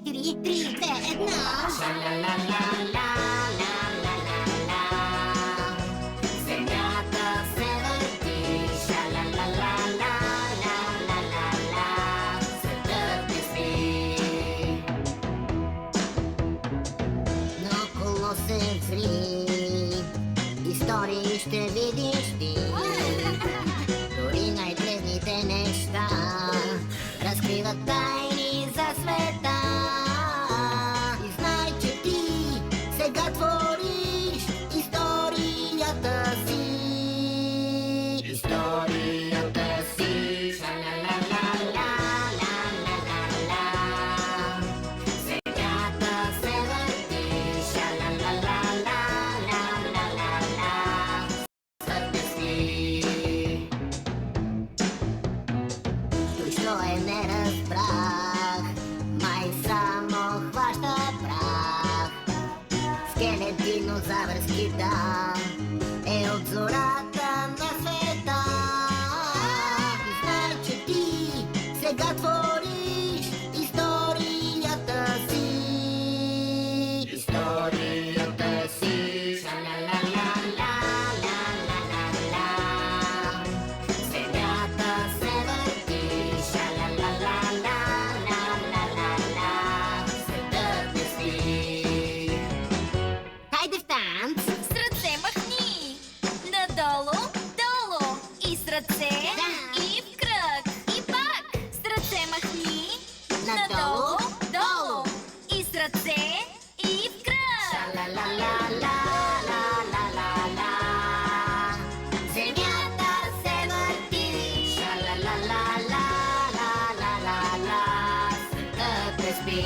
4, 3, 2, 1. Ша-ла-ла-ла-ла-ла-ла-ла-ла. Земята се върти. Ша-ла-ла-ла-ла-ла-ла-ла. Светът не спи. Наоколо се взри. Истории ще видиш ти. Дори най-древните неща разкриват тайни за света. И знай, че ти сега твориш историята си. Историята си. Ша-ла-ла-ла-ла-ла-ла-ла. Земята се върти. Ша-ла-ла-ла-ла-ла-ла-ла. Светът не спи. Той, що не разбрах, май само хваща прах. Скелет динозавърски, да, е от зората на света. И знай, че ти сега твориш историята си. Историята си. Ша-ла-ла-ла-ла-ла-ла-ла. Земята се върти. Ша-ла-ла-ла-ла-ла-ла-ла. Светът не спи. Хайде в танц! С ръце махни! Надолу, долу! И с ръце, Да. и в кръг! И пак! С ръце махни! Надолу, долу! И с ръце, и в кръг! Ша-ла-ла-ла-ла-ла-ла-ла. Земята се върти. Ша-ла-ла-ла-ла-ла-ла-ла. Светът не спи.